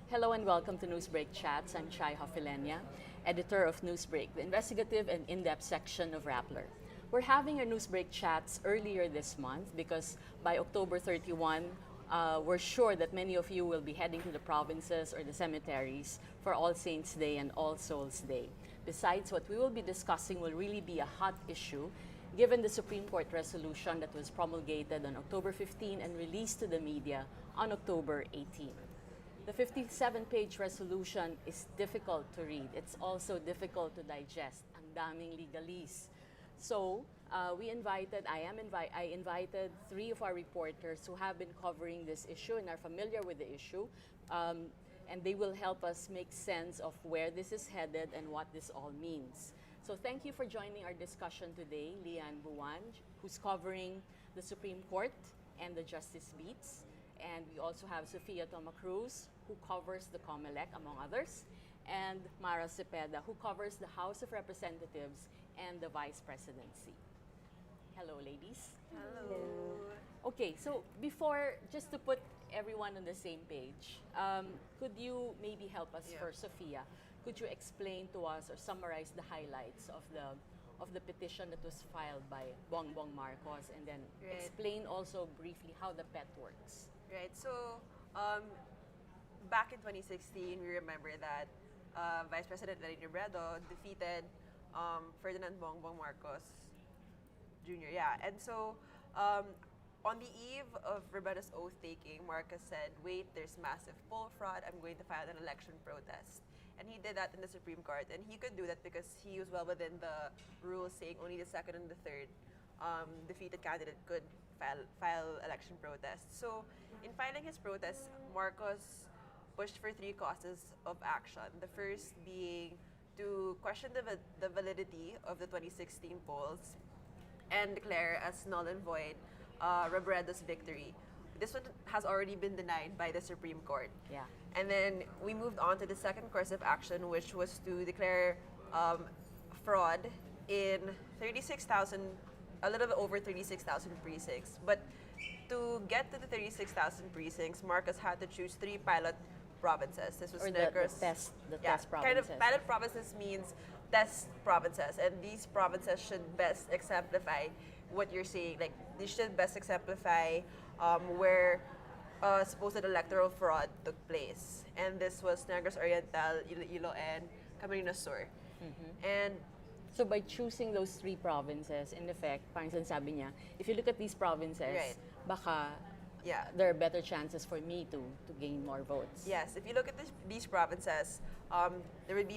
Hello and welcome to Newsbreak Chats. I'm Chai Hofilenia, editor of Newsbreak, the investigative and in-depth section of Rappler. We're having our Newsbreak Chats earlier this month because by October 31, we're sure that many of you will be heading to the provinces or the cemeteries for All Saints Day and All Souls Day. Besides, what we will be discussing will really be a hot issue given the Supreme Court resolution that was promulgated on October 15 and released to the media on October 18. The 57-page resolution is difficult to read. It's also difficult to digest. Ang daming legalese. So, I invited three of our reporters who have been covering this issue and are familiar with the issue. And they will help us make sense of where this is headed and what this all means. So thank you for joining our discussion today, Lian Buwan, who's covering the Supreme Court and the Justice Beats. And we also have Sofia Toma Cruz, who covers the COMELEC, among others, and Mara Cepeda, who covers the House of Representatives and the Vice Presidency. Hello, ladies. Hello. Okay, so just to put everyone on the same page, could you maybe help us first, Sofia? Could you explain to us or summarize the highlights of the petition that was filed by Bongbong Marcos, and then explain also briefly how the PET works? Right. So, back in 2016, we remember that Vice President Robredo defeated Ferdinand Bongbong Marcos Jr. Yeah, and so on the eve of Robredo's oath-taking, Marcos said, "Wait, there's massive poll fraud. I'm going to file an election protest." And he did that in the Supreme Court, and he could do that because he was well within the rules saying only the second and the third defeated candidate could file election protests. So, in filing his protest, Marcos pushed for three causes of action. The first being to question the validity of the 2016 polls and declare as null and void Robredo's victory. This one has already been denied by the Supreme Court. Yeah. And then we moved on to the second course of action, which was to declare fraud in 36,000, a little bit over 36,000 precincts. But to get to the 36,000 precincts, Marcos had to choose three pilot provinces. This was Or Negros. the test provinces. Kind of pilot provinces means test provinces, and these provinces should best exemplify what you're saying. Like, they should best exemplify where supposed electoral fraud took place. And this was Negros Oriental, Iloilo, and Camarines Sur. And so by choosing those three provinces, in effect, parang sinasabi niya, if you look at these provinces, baka there are better chances for me to gain more votes. yes, if you look at these provinces, there would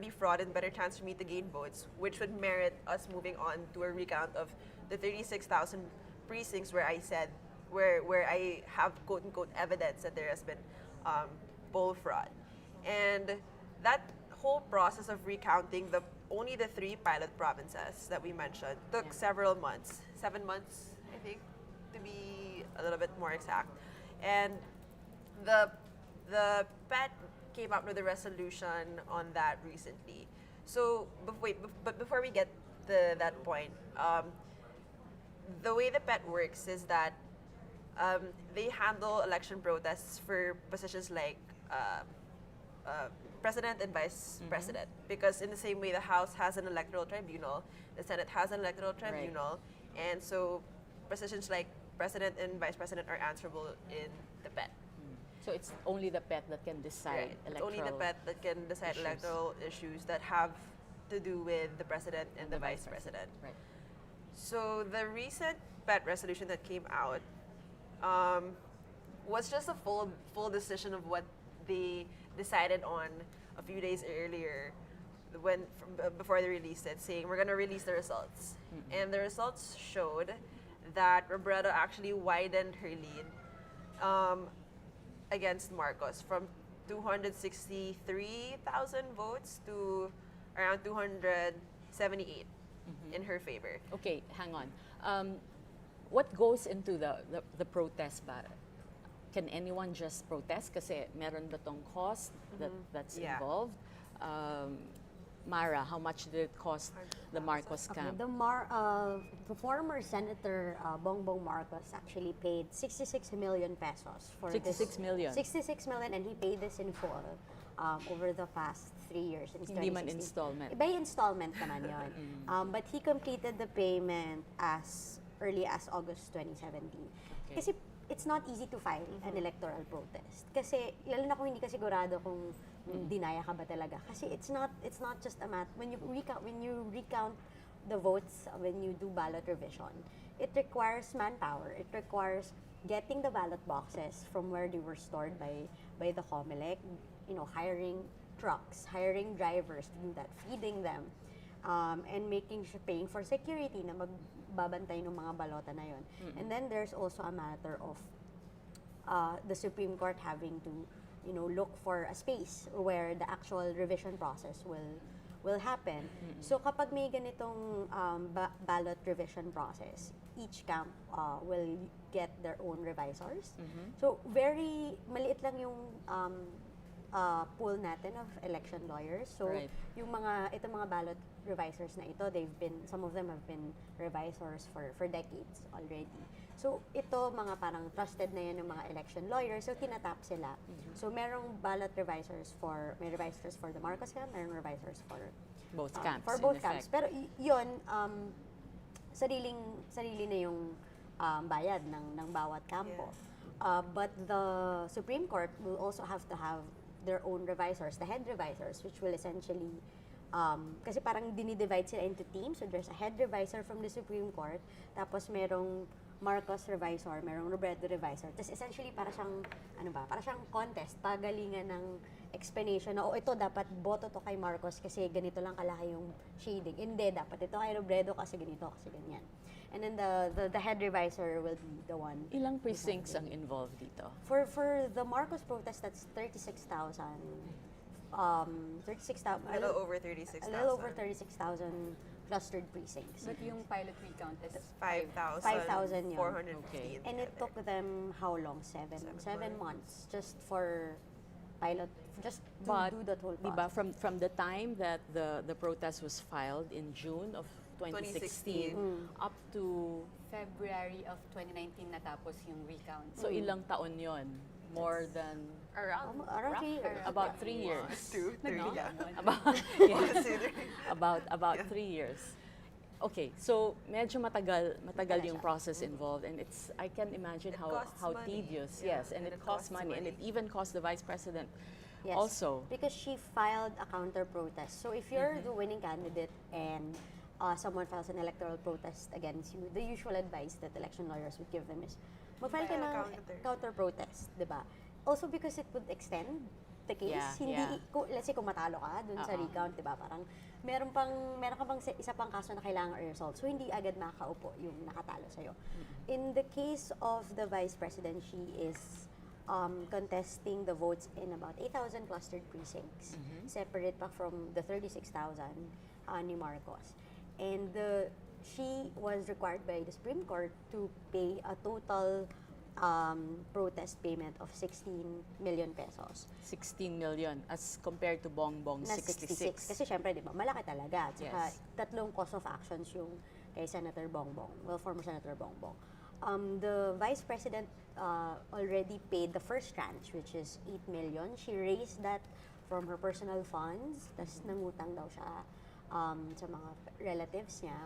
be fraud and better chance for me to gain votes, which would merit us moving on to a recount of the 36,000 precincts where I have quote unquote evidence that there has been poll fraud. And that whole process of recounting only the three pilot provinces that we mentioned took several months, 7 months, I think, to be a little bit more exact. And the PET came out with a resolution on that recently. So, but before we get to that point, the way the PET works is that they handle election protests for positions like president and vice president. Because in the same way the House has an electoral tribunal, the Senate has an electoral tribunal, and so positions like president and vice president are answerable in the PET. So it's only the PET that can decide electoral It's only the PET that can decide electoral issues that have to do with the president and the vice president. Right. So the recent PET resolution that came out was just a full decision of what they decided on a few days earlier before they released it, saying we're going to release the results. And the results showed that Robredo actually widened her lead against Marcos from 263,000 votes to around 278 in her favor. Okay, hang on. What goes into the protest ba? Can anyone just protest? Kasi meron ba tong cost that's involved? Mara, how much did it cost the Marcos Okay, camp? the former Senator Bongbong Marcos actually paid 66 million pesos for 66 this. million? 66 million, and he paid this in full over the past 3 years since Hindi man 2016. installment. By installment naman yun. But he completed the payment as early as August 2017. Okay. Kasi it's not easy to file an electoral protest. Kasi, lalo na kung hindi ka sigurado kung dinaya ka ba talaga. Kasi it's not just a matter, when you recount the votes, when you do ballot revision, it requires manpower. It requires getting the ballot boxes from where they were stored by the COMELEC, hiring trucks, hiring drivers to do that, feeding them, and paying for security na magbabantay ng mga balota na yon. And then there's also a matter of the Supreme Court having to look for a space where the actual revision process will happen. So kapag may ganitong ballot revision process, each camp will get their own revisors. So very maliit lang yung pool natin of election lawyers. So Right. itong mga ballot revisors na ito, some of them have been revisors for decades already. So ito, mga parang trusted na yan ng mga election lawyers, so tinatap sila. So merong may revisors for the Marcos camp, merong revisors for Both camps, for in both effect. camps. Pero yun, sarili na yung bayad ng bawat kampo. But the Supreme Court will also have to have their own revisors, the head revisors, which will essentially, kasi parang dinidivide sila into teams. So there's a head revisor from the Supreme Court, tapos merong Marcos revisor, merong Robredo revisor. Tapos essentially para siyang contest, pagalingan ng explanation na, ito dapat boto to kay Marcos kasi ganito lang kalaki yung shading. Hindi, dapat ito kay Robredo kasi ganito, kasi ganyan. And then the head revisor will be the one. Ilang precincts ang involved dito? For the Marcos protest, that's 36,000. 36,000. A little over 36,000. A little over 36,000 clustered precincts. But yung pilot recount is 5,000 yun. 450. Okay. And it took them how long? Seven months just for pilot, just to But, do that whole diba, process. from the time that the protest was filed in June of 2016 up to, February of 2019 natapos yung recount. so ilang taon yon? More than, Around Around 3 years. about 3 years. 2, 3, No? yeah. About, yes. Considering. about 3 years. Okay, so medyo matagal yung siya. process involved, and I can imagine It how costs money. tedious, Yeah, yes, and and it it costs costs money, and it money. even cost the vice president Yes. also. Because she filed a counter protest. So if you're the winning candidate and someone files an electoral protest against you, the usual advice that election lawyers would give them is mag-file ka File a ng counter. counter protest, di ba? Also because it would extend the case. Yeah. Let's say kung matalo ka dun sa recount, di ba? Parang meron ka bang isa pang kaso na kailangan i-resolve. So hindi agad makakaupo yung nakatalo sa'yo. In the case of the vice president, she is contesting the votes in about 8,000 clustered precincts, separate pa from the 36,000 ni Marcos. And she was required by the Supreme Court to pay a total protest payment of 16 million pesos. 16 million as compared to Bongbong Na 66. Kasi syempre, di ba, malaki talaga. At saka, Yes. tatlong cause of actions yung kay Senator Bongbong, former Senator Bongbong. The Vice President already paid the first tranche, which is 8 million. She raised that from her personal funds, tas nangutang daw siya sa mga relatives niya.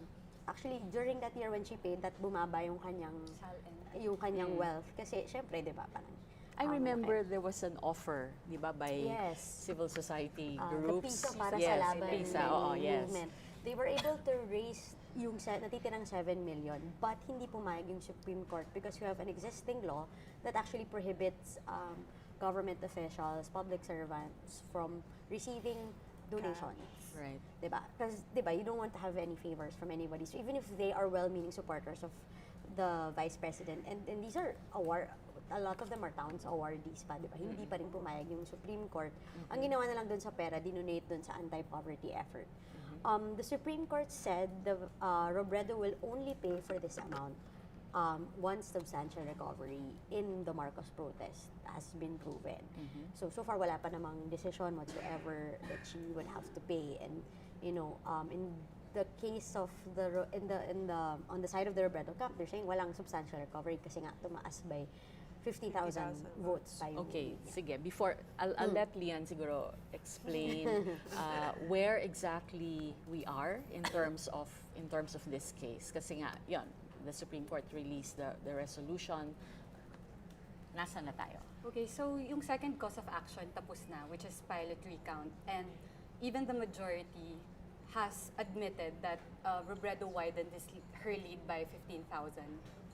Actually, during that year when she paid that, bumaba yung kanyang wealth. Kasi, syempre, di ba, parang I remember there was an offer, di ba, by Yes. civil society the groups. PISA para yes, sa laban PISA, ng oo, yes. movement. They were able to raise yung natitirang 7 million, but hindi pumayag yung Supreme Court because you have an existing law that actually prohibits government officials, public servants from receiving donations. Right. Diba? Because, diba, you don't want to have any favors from anybody. So even if they are well-meaning supporters of the Vice President, and these are a lot of them are towns awardees pa, diba? Hindi pa rin pumayag yung Supreme Court. Ang ginawa na lang dun sa pera, dinonate dun sa anti-poverty effort. The Supreme Court said the Robredo will only pay for this amount once substantial recovery in the Marcos protest has been proven. So far wala pa namang decision whatsoever that she would have to pay. And in the case of on the side of the Robredo camp, they're saying walang substantial recovery kasi nga tumaas by 50,000 votes pa yung Okay, sige. Before, I'll let Lian siguro explain where exactly we are in terms of this case. Kasi nga, yun, the Supreme Court released the resolution. Nasaan na tayo? Okay, so yung second cause of action tapos na, which is pilot recount, and even the majority has admitted that Robredo widened her lead by 15,000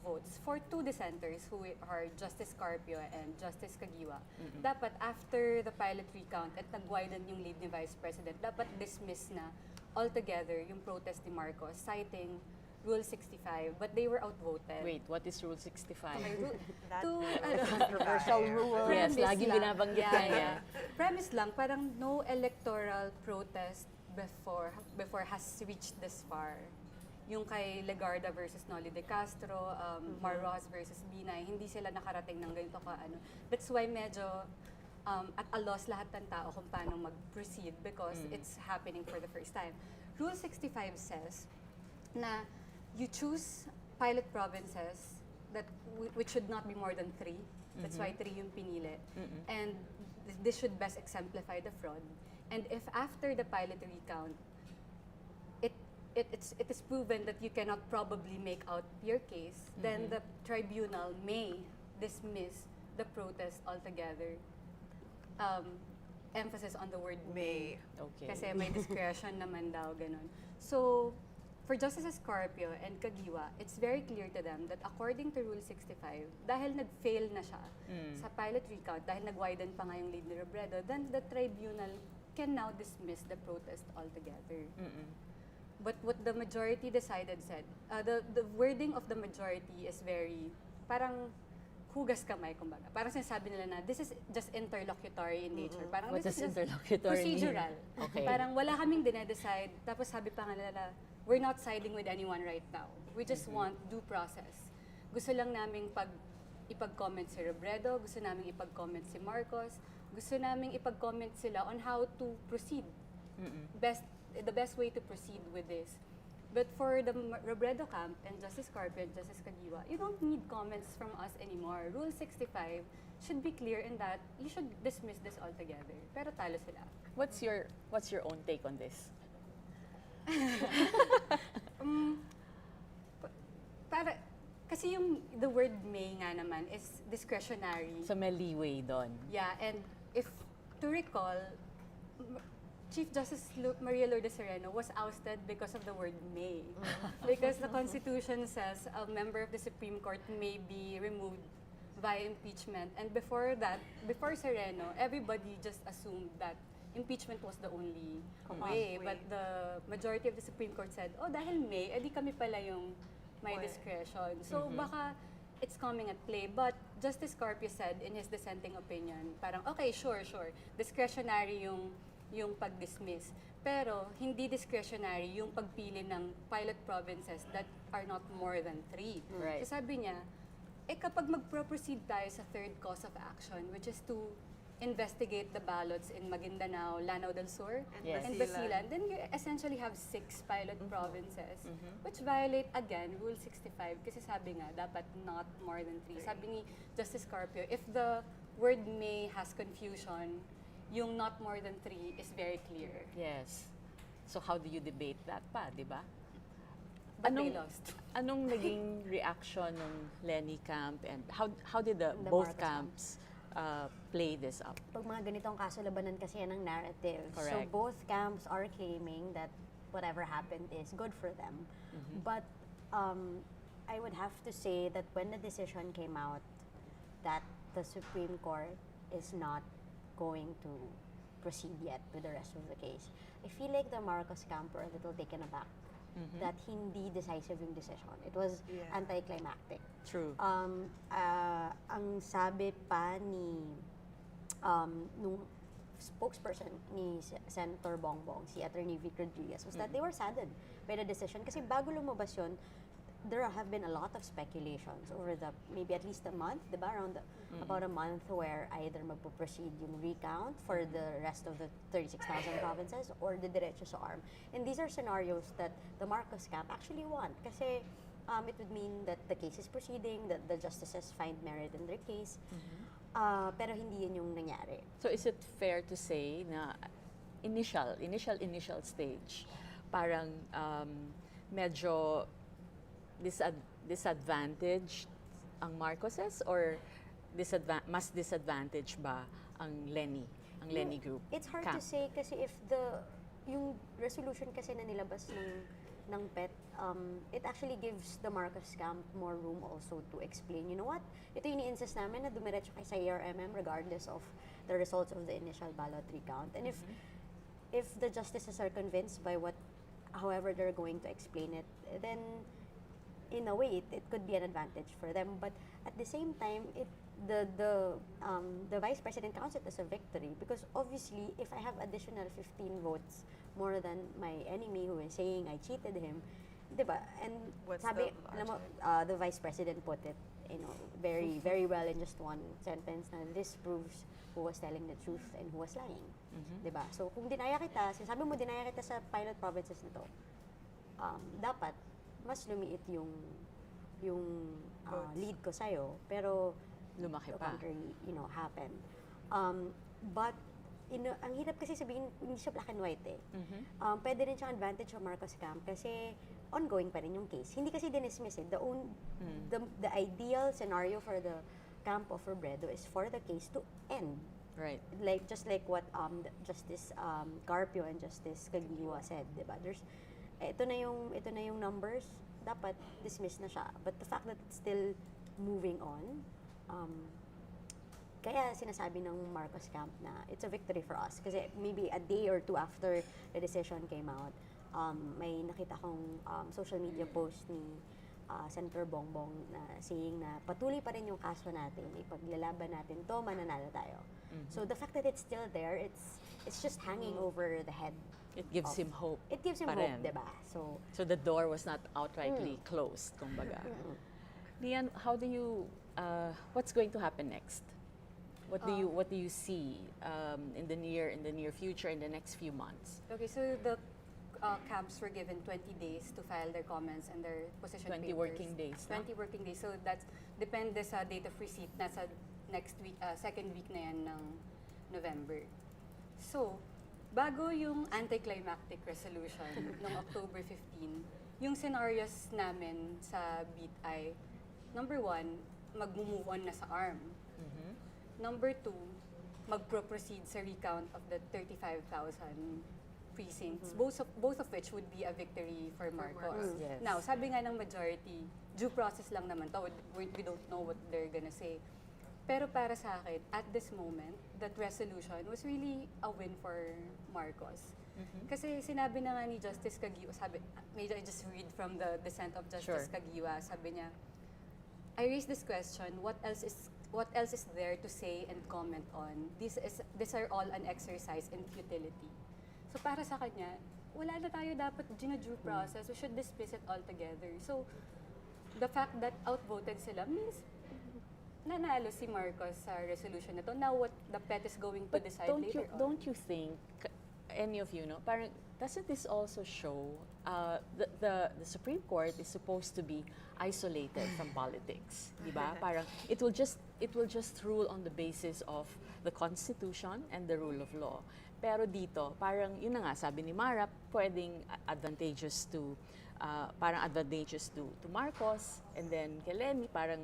votes for two dissenters who are Justice Carpio and Justice Caguioa. Dapat after the pilot recount at nag-widen yung lead ni Vice President, dapat dismiss na altogether yung protest ni Marcos, citing Rule 65, but they were outvoted. Wait, what is Rule 65? controversial rule. Yes, Premise lagi lang. binabanggit Yeah, niya. yeah. Premise lang, parang no electoral protest before has reached this far. Yung kay Legarda versus Noli de Castro, Marros versus Binay, hindi sila nakarating ng ganito ka-ano. That's why medyo at a loss lahat ng tao kung paano mag-proceed because it's happening for the first time. Rule 65 says na you choose pilot provinces that which should not be more than 3. That's why 3 yung pinili. And this should best exemplify the fraud. And if after the pilot recount, it is proven that you cannot probably make out your case, then the tribunal may dismiss the protest altogether. Emphasis on the word may. Okay. Kasi may discretion naman daw, ganun. So, for Justices Carpio and Caguioa, it's very clear to them that according to Rule 65, dahil nag-fail na siya sa pilot recount, dahil nag-widen pa nga yung lead ni Robredo, then the tribunal can now dismiss the protest altogether. But what the majority decided said, the wording of the majority is very, parang hugas kamay, kumbaga. Parang sinasabi nila na, this is just interlocutory in nature. Parang What this does is just interlocutory mean? procedural. Okay. Parang wala kaming dinedecide, tapos sabi pa nga nila, we're not siding with anyone right now. We just want due process. Gusto lang naming ipag-comment si Robredo, gusto naming ipag-comment si Marcos, gusto naming ipag-comment sila on how to proceed. The best way to proceed with this. But for the Robredo camp and Justice Carpio and Justice Caguioa, you don't need comments from us anymore. Rule 65 should be clear in that you should dismiss this altogether. Pero talo sila. What's your own take on this? Kasi the word may nga naman is discretionary. So may leeway doon. Yeah, and if to recall, Chief Justice Maria Lourdes Sereno was ousted because of the word may. Because the Constitution says a member of the Supreme Court may be removed via impeachment. And before Sereno, everybody just assumed that impeachment was the only way. But the majority of the Supreme Court said, oh, dahil may, edi kami pala yung may discretion. So baka it's coming at play. But Justice Carpio said in his dissenting opinion, parang, okay, sure, discretionary yung pag-dismiss. Pero hindi discretionary yung pagpili ng pilot provinces that are not more than 3. Right. So sabi niya, kapag mag-proceed tayo sa third cause of action, which is to investigate the ballots in Maguindanao, Lanao del Sur, and Basilan, then you essentially have 6 pilot provinces, which violate, again, Rule 65, kasi sabi nga, dapat not more than 3. Sabi ni Justice Carpio, if the word may has confusion, yung not more than 3 is very clear. Yes. So how do you debate that pa, di ba? But they lost. Anong naging reaction ng Lenny camp and how did the The both Marcos camps play this up? Pag mga ganitong kaso, labanan kasi yan ng narrative. So Correct. both camps are claiming that whatever happened is good for them. But I would have to say that when the decision came out that the Supreme Court is not going to proceed yet with the rest of the case, I feel like the Marcos camp were a little taken aback that hindi decisive yung decision. It was anticlimactic. True. Ang sabi pa ni nung spokesperson ni Senator Bongbong, si Attorney Vic Rodriguez, was that they were saddened by the decision kasi bago lumabas yun, there have been a lot of speculations over the maybe at least a month, diba? Around about a month where either magpo-proceed yung recount for the rest of the 36,000 provinces or the diretso sa ARM. And these are scenarios that the Marcos camp actually want kasi it would mean that the case is proceeding, that the justices find merit in their case. Pero hindi yun yung nangyari. So is it fair to say na initial stage, parang medyo disadvantaged ang Marcoses or mas disadvantaged ba ang Lenny group? It's hard camp? to say kasi if yung resolution kasi na nilabas ng PET, it actually gives the Marcos camp more room also to explain, you know what, ito yung i-insist namin na dumiretso kay sa ARMM regardless of the results of the initial ballot recount. And if the justices are convinced by however they're going to explain it, then in a way it could be an advantage for them. But at the same time, the vice president counts it as a victory because obviously if I have additional 15 votes more than my enemy who is saying I cheated him, diba? And What's sabi, the alam mo, logic? the vice president put it, very, very well in just one sentence na this proves who was telling the truth and who was lying. Diba? So kung dinaya kita, sinasabi mo dinaya kita sa pilot provinces nito, dapat mas lumiit yung lead ko sa'yo, pero Lumaki the pa. contrary, happen. But ang hirap kasi sabihin, hindi siya black and white eh. Pwede rin siyang advantage sa Marcos camp kasi ongoing pa rin yung case. Hindi kasi dinismiss eh. The ideal scenario for the camp of Robredo is for the case to end. Right. Just like what Justice Carpio and Justice Caguiwa said, diba? Ito na yung numbers, dapat dismiss na siya. But the fact that it's still moving on, kaya sinasabi ng Marcos camp na it's a victory for us. Kasi maybe a day or two after the decision came out, may nakita kong social media post ni Senator Bongbong na saying na patuloy pa rin yung kaso natin, ipaglalaban natin to, mananalo tayo. So the fact that it's still there, it's just hanging over the head. It gives him hope. It gives him pa hope, rin. diba? So the door was not outrightly closed, kumbaga. Lian, how do you what's going to happen next? What do you see in the near future, in the next few months? Okay, so the camps were given 20 days to file their comments and their position 20 papers. working days, no? 20 working days. So that's depende sa date of receipt. Nasa next week, second week na yan ng November. So, bago yung anticlimactic resolution noong October 15, yung scenarios namin sa BIT ay, number 1, mag-move on na sa ARM. Number 2, mag-proceed sa recount of the 35,000 precincts, both of which would be a victory for Marcos. Yes. Now, sabi nga ng majority, due process lang naman to. We don't know what they're gonna say. Pero para sa akin, at this moment, that resolution was really a win for Marcos. Kasi sinabi na nga ni Justice Caguiwa, maybe I just read from the dissent of Justice Caguiwa, sabi niya, I raised this question, what else is there to say and comment on? These are all an exercise in futility. So para sa kanya, wala na tayo dapat due process. We should dismiss it altogether. So the fact that outvoted sila means nanalo si Marcos sa resolution na to. Now what the PET is going to decide later on. Don't you think, any of you, parang, doesn't this also show the Supreme Court is supposed to be isolated from politics, di ba? Parang it will just rule on the basis of the Constitution and the rule of law. Pero dito, parang yun na nga sabi ni Mara, pwedeng advantageous to Marcos, and then kay Lenny parang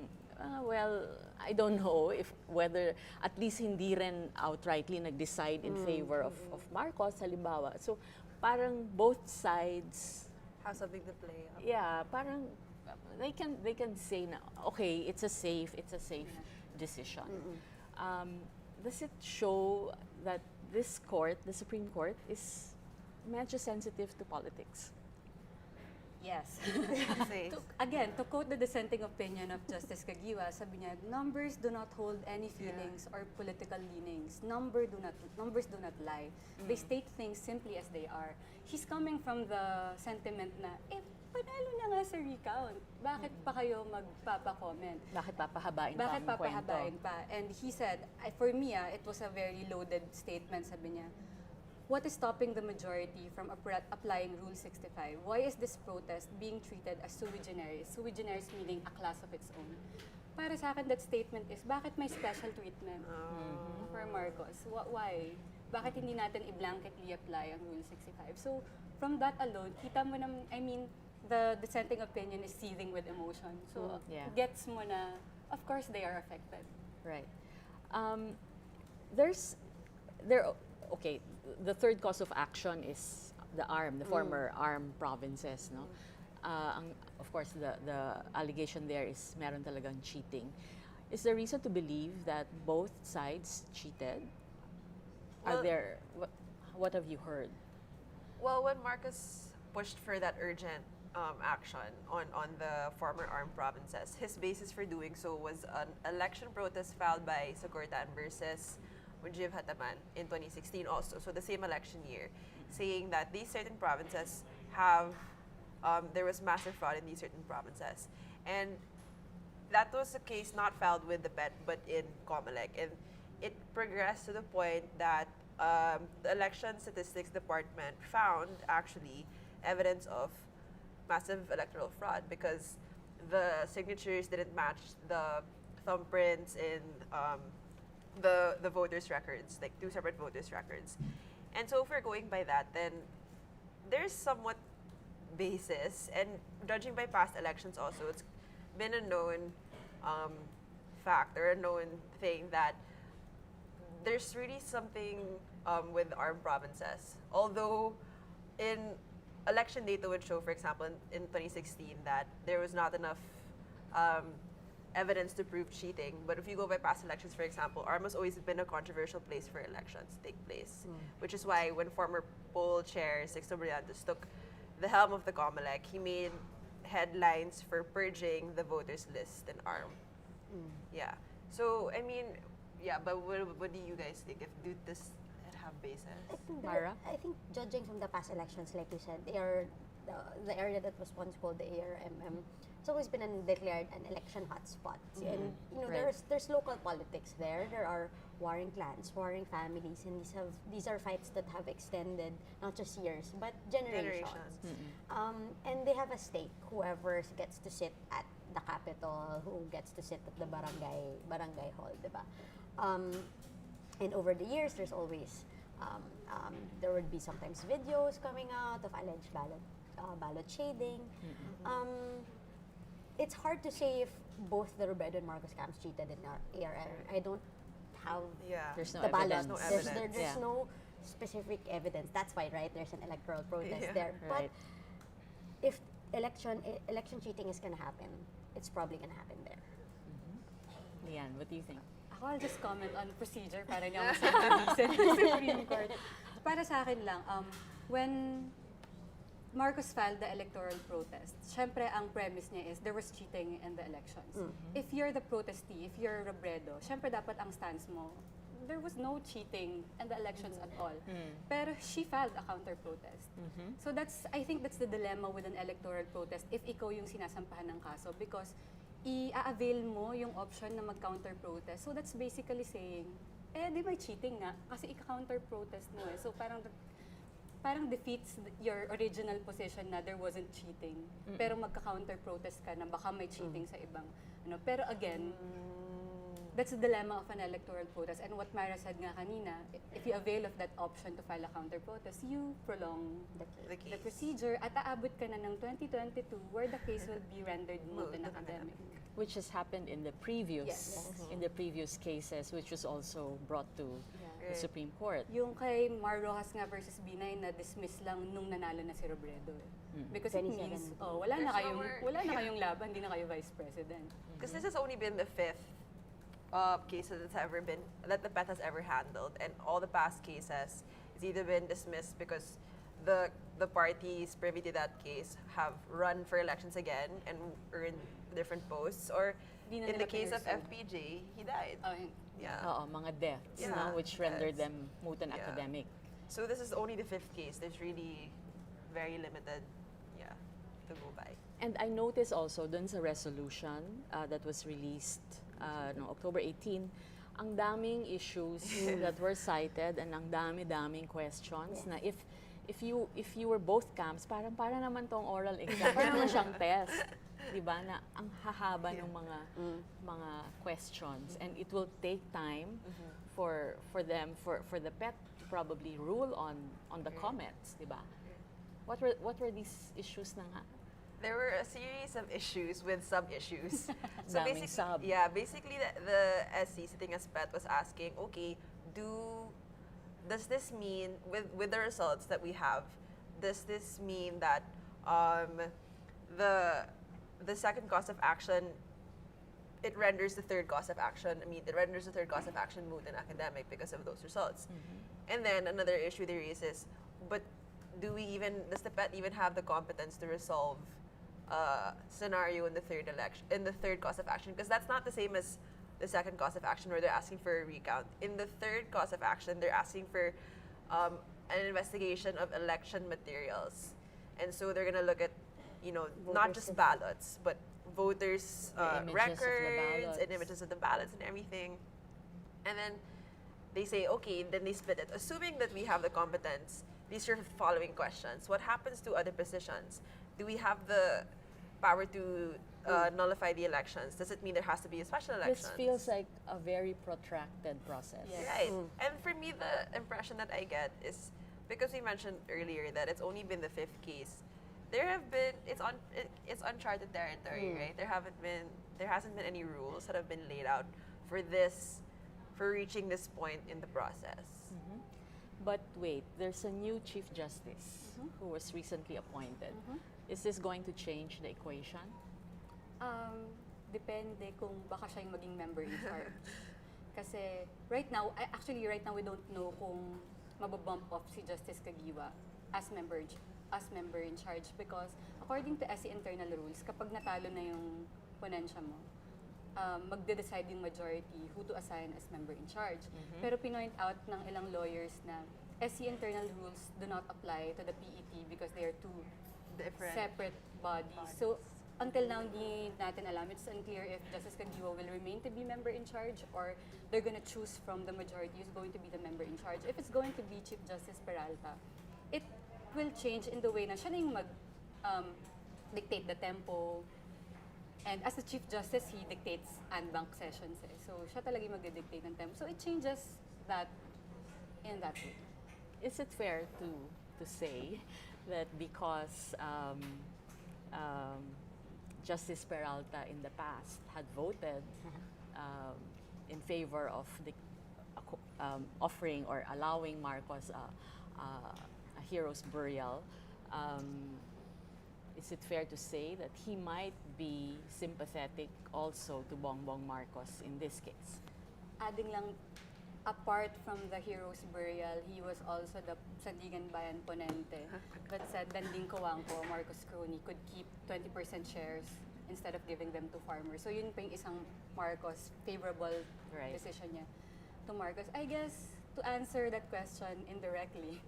well, I don't know whether at least hindi rin outrightly nag-decide in favor of Marcos, halimbawa. So, parang both sides Have something to play. yeah, parang they can say na okay, it's a safe decision. Does it show that this court, the Supreme Court, is medyo sensitive to politics? Yes. Say. To quote the dissenting opinion of Justice Caguiwa, sabi niya, numbers do not hold any feelings or political leanings. Numbers do not lie. They state things simply as they are. He's coming from the sentiment na, if panalo na nga sa recount. Bakit pa kayo magpapa-comment? Bakit papahabain pa Bakit ang kwento? papahabain pa? And he said, for me, it was a very loaded statement, sabi niya, what is stopping the majority from applying Rule 65? Why is this protest being treated as sui generis? Sui generis meaning a class of its own. Para sa akin, that statement is, bakit may special treatment for Marcos? Why? Bakit hindi natin i-blanketly apply ang Rule 65? So, from that alone, kita mo na, I mean, the dissenting opinion is seething with emotion. So, Yeah. gets mo na, of course, they are affected. Right. Okay, the third cause of action is the former armed provinces, no? Of course, the allegation there is meron talagang cheating. Is there reason to believe that both sides cheated? Are Well- there, what have you heard? Well, when Marcos pushed for that urgent action on the former armed provinces, his basis for doing so was an election protest filed by Sugurtan versus Mujib Hataman in 2016 also, so the same election year, saying that these certain provinces have, there was massive fraud in these certain provinces. And that was a case not filed with the PET, but in COMELEC. And it progressed to the point that the Election Statistics Department found actually evidence of massive electoral fraud because the signatures didn't match the thumbprints in the voters' records, like two separate voters' records. And so if we're going by that, then there's somewhat basis, and judging by past elections also, it's been a known fact or a known thing that there's really something with armed provinces. Although in election data would show, for example, in 2016, that there was not enough evidence to prove cheating. But if you go by past elections, for example, ARM has always been a controversial place for elections to take place, which is why when former poll chair Sixto Brillantes took the helm of the COMELEC, he made headlines for purging the voters list in ARM. Yeah. So, I mean, yeah, but what do you guys think? Do this have basis? Mara? I think judging from the past elections, like you said, they are the area that was once called the ARMM. It's always been declared an election hotspot, and you know Right. there's local politics there. There are warring clans, warring families, and these are fights that have extended not just years but generations. And they have a stake. Whoever gets to sit at the capital, who gets to sit at the barangay hall, diba? And over the years, there's always there would be sometimes videos coming out of alleged ballot shading. It's hard to say if both the Robredo and Marcos camps cheated in ARM. I don't have Yeah. There's no the balance. evidence. No evidence. There's Yeah. no specific evidence. That's why, right? There's an electoral protest Yeah. there. But Right. if election cheating is gonna happen, it's probably gonna happen there. Leanne, what do you think? Ako, I'll just comment on procedure para niya masabi sa Supreme Court. Para sa akin lang, when Marcos filed the electoral protest, syempre ang premise niya is there was cheating in the elections. If you're the protestee, if you're Robredo, syempre dapat ang stance mo, there was no cheating in the elections at all. Pero she filed a counter-protest. So I think that's the dilemma with an electoral protest if ikaw yung sinasampahan ng kaso because i-avail mo yung option na mag-counter-protest. So that's basically saying, di may cheating nga kasi i-counter-protest mo eh. So parang defeats your original position na there wasn't cheating. Pero magka-counter-protest ka na baka may cheating sa ibang Pero again, that's the dilemma of an electoral protest. And what Mara said nga kanina, if you avail of that option to file a counter-protest, you prolong The case. the procedure at aabot ka na ng 2022 where the case will be rendered moot and academic. Which has happened in the previous Yes. in the previous cases, which was also brought to the Right. Supreme Court. Yung kay Mar Rojas nga versus Binay na dismiss lang nung nanalo na si Robredo. Because it 27. means, wala na There's no more- kayong laban, hindi na kayo vice president. Because this has only been the fifth case that's ever been that the PET has ever handled, and all the past cases it's either been dismissed because the parties privy to that case have run for elections again and earned different posts, or Di na in the nila case of pinursue. FPJ, he died. Yeah. Oo, mga deaths, Yeah, no, which rendered deaths. them moot and Yeah. academic. So this is only the fifth case. There's really very limited. Yeah. to go by. And I noticed also dun sa resolution that was released no, October 18, ang daming issues that were cited and ang dami-daming questions na if you were both camps, parang para naman tong oral exam, para naman siyang test. 'Di ba na ang hahaba ng mga questions and it will take time for the PET to probably rule on the comments, 'di ba? What were these issues na nga? There were a series of issues with sub-issues. Daming basically, sub. yeah, basically the SC sitting as PET was asking, okay, does this mean with the results that we have, does this mean that the second cause of action, it renders the third cause of action, it renders the third cause of action moot and academic because of those results. And then another issue there is but does the PET even have the competence to resolve scenario in the third cause of action? Because that's not the same as the second cause of action where they're asking for a recount. In the third cause of action, they're asking for an investigation of election materials. And so they're gonna look at, not just ballots, but voters' The images of the records ballots. and images of the ballots and everything. And then they say, okay, then they split it. Assuming that we have the competence, these are following questions. What happens to other positions? Do we have the power to nullify the elections? Does it mean there has to be a special election? This feels like a very protracted process. Yes. Right. And for me, the impression that I get is, because we mentioned earlier that it's only been the fifth case, it's uncharted territory, right? There hasn't been any rules that have been laid out for reaching this point in the process. But wait, there's a new Chief Justice who was recently appointed. Is this going to change the equation? Depende kung baka siya yung maging member in charge. Kasi right now we don't know kung mababump off si Justice Kagiwa as member in charge because according to SC internal rules, kapag natalo na yung ponensya mo, magde-decide yung majority who to assign as member in charge. Pero pinoint out ng ilang lawyers na SC internal rules do not apply to the PET because they are two Different. separate bodies. So, until now, hindi natin alam. It's unclear if Justice Kagiwa will remain to be member in charge or they're gonna choose from the majority who's going to be the member in charge. If it's going to be Chief Justice Peralta, it will change in the way na siya na yung dictate the tempo. And as the Chief Justice, he dictates en banc sessions. So, siya talaga yung magdidictate ng tempo. So, it changes that in that way. Is it fair to say that because Justice Peralta in the past had voted in favor of offering or allowing Marcos a hero's burial, is it fair to say that he might be sympathetic also to Bongbong Marcos in this case? Adding lang, apart from the hero's burial, he was also the Sandigan Bayan Ponente that said Danding Coangco, Marcos crony, could keep 20% shares instead of giving them to farmers. So yun pa yung isang Marcos favorable decision niya to Marcos. I guess, to answer that question indirectly,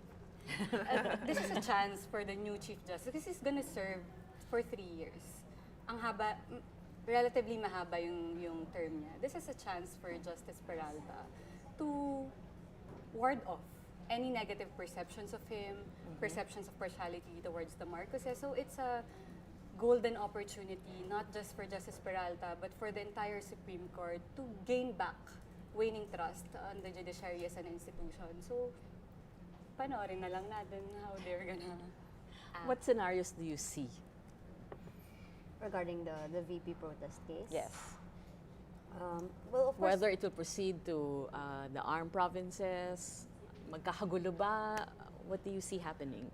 this is a chance for the new Chief Justice because he's gonna serve for 3 years. Ang haba, relatively mahaba yung term niya. This is a chance for Justice Peralta to ward off any negative perceptions of him, perceptions of partiality towards the Marcoses. So it's a golden opportunity, not just for Justice Peralta, but for the entire Supreme Court to gain back waning trust on the judiciary as an institution. So, panoorin na lang natin how they're gonna act. What scenarios do you see? Regarding the VP protest case? Yes. Well, of course, Whether it will proceed to the armed provinces, magkakagulo ba? What do you see happening?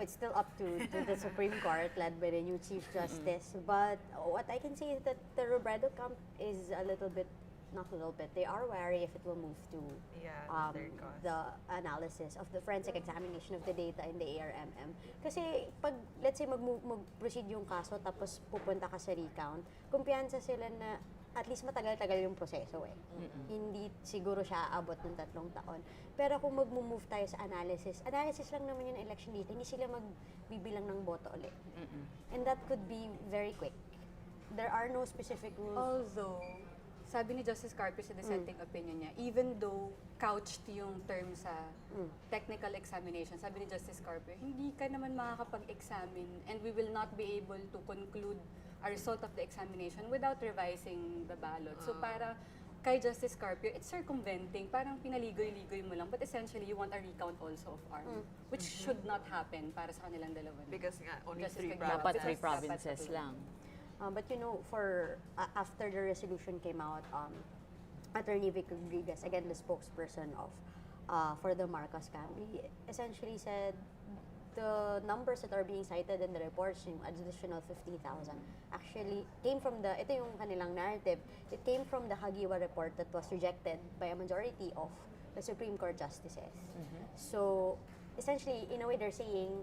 it's still up to the Supreme Court led by the new Chief Justice. But what I can say is that the Robredo camp is they are wary if it will move to third cause. the analysis of the forensic examination of the data in the ARMM. Kasi pag, let's say, mag-proceed yung kaso tapos pupunta ka sa recount, kumpiyansa sila na at least matagal-tagal yung proseso eh. Hindi siguro siya aabot ng 3 taon. Pero kung mag-move tayo sa analysis lang naman yung election dito, hindi sila magbibilang ng boto ulit. And that could be very quick. There are no specific rules. Although, sabi ni Justice Carpio sa dissenting opinion niya, even though couched yung term sa technical examination, sabi ni Justice Carpio, hindi ka naman makakapag-examine and we will not be able to conclude a result of the examination without revising the ballot. So para kay Justice Carpio, it's circumventing, parang pinaligoy-ligoy mo lang, but essentially you want a recount also of arm, which should not happen para sa kanilang dalawa. Because nga, only Justice 3 Carpio. Dapat provinces. 3 provinces lang. But you know, after the resolution came out, Attorney Vic Rodriguez, again the spokesperson of for the Marcos camp, he essentially said the numbers that are being cited in the reports, yung additional 50,000, actually came from ito yung kanilang narrative, it came from the Hagiwa report that was rejected by a majority of the Supreme Court justices. So, essentially, in a way, they're saying,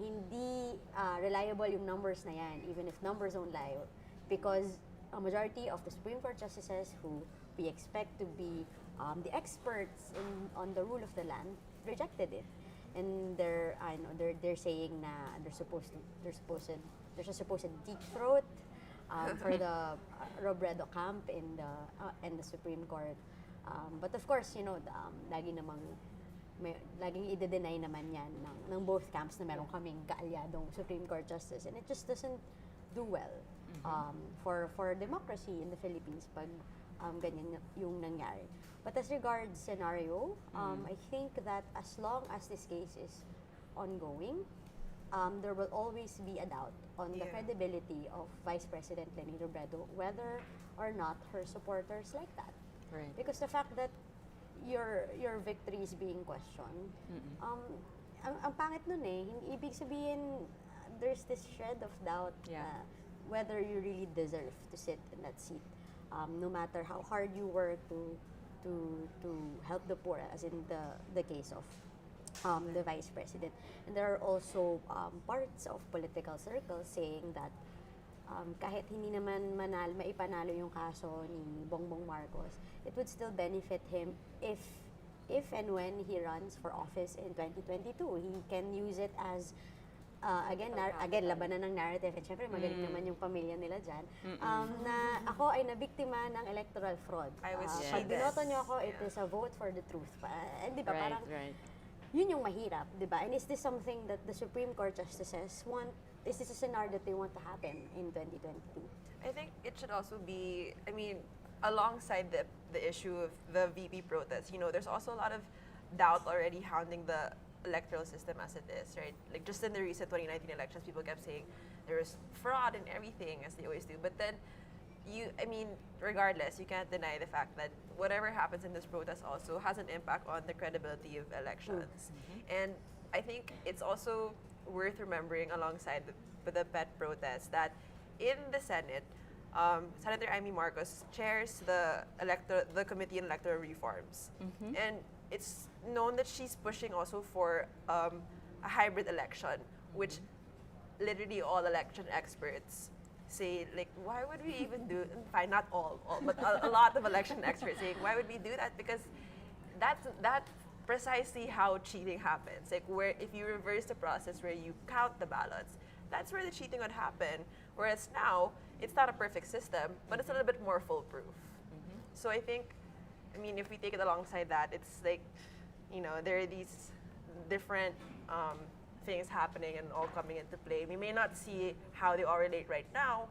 hindi reliable yung numbers na yan, even if numbers don't lie, because a majority of the Supreme Court justices who we expect to be the experts on the rule of the land rejected it. And they're saying na there's a supposed deep throat for the Robredo camp in the Supreme Court. But of course, you know, laging i-deny naman yan ng both camps na meron kaming kaalyadong Supreme Court justice, and it just doesn't do well for democracy in the Philippines pag ganyan yung nangyari. But as regards scenario, I think that as long as this case is ongoing, there will always be a doubt on the credibility of Vice President Leni Robredo, whether or not her supporters like that. Right. Because the fact that your victory is being questioned, ang pangit nun eh. Ibig sabihin, there's this shred of doubt whether you really deserve to sit in that seat. No matter how hard you work to help the poor, as in the case of the Vice President. And there are also parts of political circles saying that kahit hindi naman maipanalo yung kaso ni Bongbong Marcos, it would still benefit him if and when he runs for office in 2022. He can use it as again, labanan ng narrative. And syempre, magaling naman yung pamilya nila dyan. Na ako ay nabiktima ng electoral fraud. I was Pag binoto niyo ako, it is a vote for the truth. Di ba? Parang, yun yung mahirap, di ba? And is this something that the Supreme Court justices want? Is this a scenario that they want to happen in 2022? I think it should also be, I mean, alongside the issue of the VP protests, you know, there's also a lot of doubt already hounding the electoral system as it is, right? Like just in the recent 2019 elections, people kept saying there was fraud and everything, as they always do. But then, regardless, you can't deny the fact that whatever happens in this protest also has an impact on the credibility of elections. And I think it's also worth remembering alongside the PET protest that in the Senate, Senator Amy Marcos chairs the Committee on Electoral Reforms. And it's known that she's pushing also for a hybrid election, which literally all election experts say, like, why would we even do, fine, not all but a lot of election experts saying, why would we do that? Because that's precisely how cheating happens. Like, where if you reverse the process where you count the ballots, that's where the cheating would happen. Whereas now, it's not a perfect system, but it's a little bit more foolproof. So I think, if we take it alongside that, it's like, there are these different things happening and all coming into play. We may not see how they all relate right now,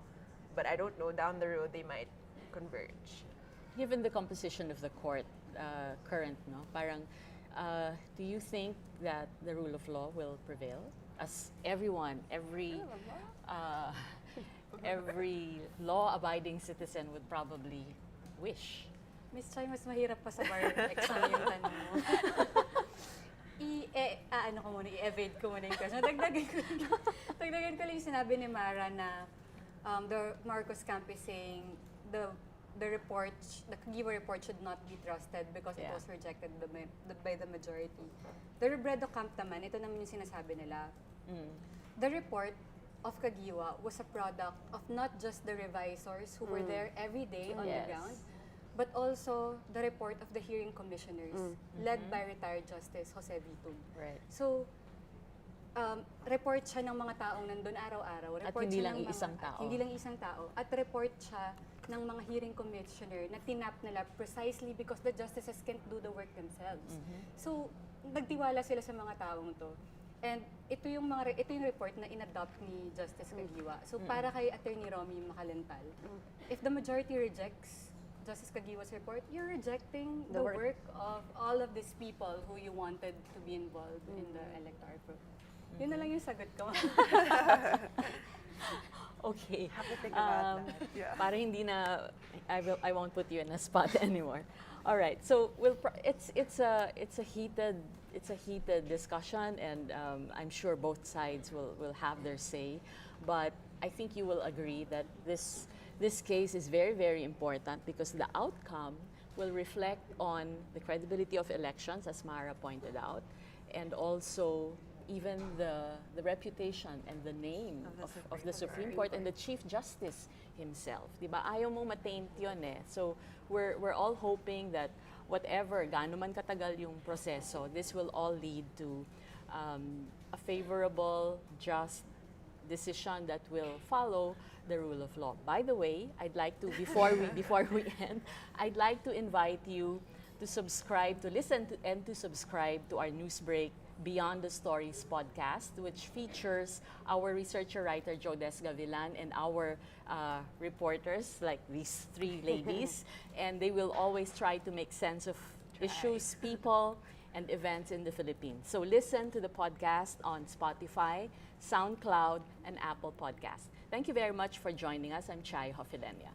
but I don't know, down the road they might converge. Given the composition of the court current, no, parang, do you think that the rule of law will prevail? As every law-abiding citizen would probably wish. Miss Chai, mas mahirap pa sa bar exam yung tanong mo. I-evade ko muna yung question. Dagdagan ko lang yung sinabi ni Mara na the Marcos camp is saying the Giwa report should not be trusted because it was rejected by the majority. The Robredo camp naman, ito naman yung sinasabi nila. The report of Kagiwa was a product of not just the revisors who were there every day on the Yes. ground, but also the report of the hearing commissioners led by retired Justice Jose Vitug. Right. So, report siya ng mga taong nandun araw-araw. At Report hindi siya lang ng mga- isang at tao. hindi lang isang tao. At report siya ng mga hearing commissioner na tinap nila precisely because the justices can't do the work themselves. So, nagtiwala sila sa mga taong to. And ito yung report na inadopt ni Justice Kagiwa. So, para kay Attorney Romy Macalental, if the majority rejects Justice Kagiwa's report, you're rejecting the work of all of these people who you wanted to be involved in the electoral process. Yun na lang yung sagot ko. Okay. Have to think about that. Yeah. Para hindi na, I won't put you in a spot anymore. All right. So it's a heated discussion, and I'm sure both sides will have their say. But I think you will agree that this case is very, very important because the outcome will reflect on the credibility of elections, as Mara pointed out, and also even the reputation and the name of the Supreme Court and the Chief Justice himself. Diba? Ayaw mong ma-taint yun eh. So we're all hoping that whatever, gaano man katagal yung proseso, this will all lead to a favorable, just decision that will follow the rule of law. By the way, I'd like to, before we end, I'd like to invite you to subscribe, to listen to, and to subscribe to our Newsbreak Beyond the Stories podcast, which features our researcher writer Jodes Gavilan and our reporters, like these three ladies, and they will always try to make sense of issues, people, and events in the Philippines. So listen to the podcast on Spotify, SoundCloud, and Apple Podcasts. Thank you very much for joining us. I'm Chai Hofilenia.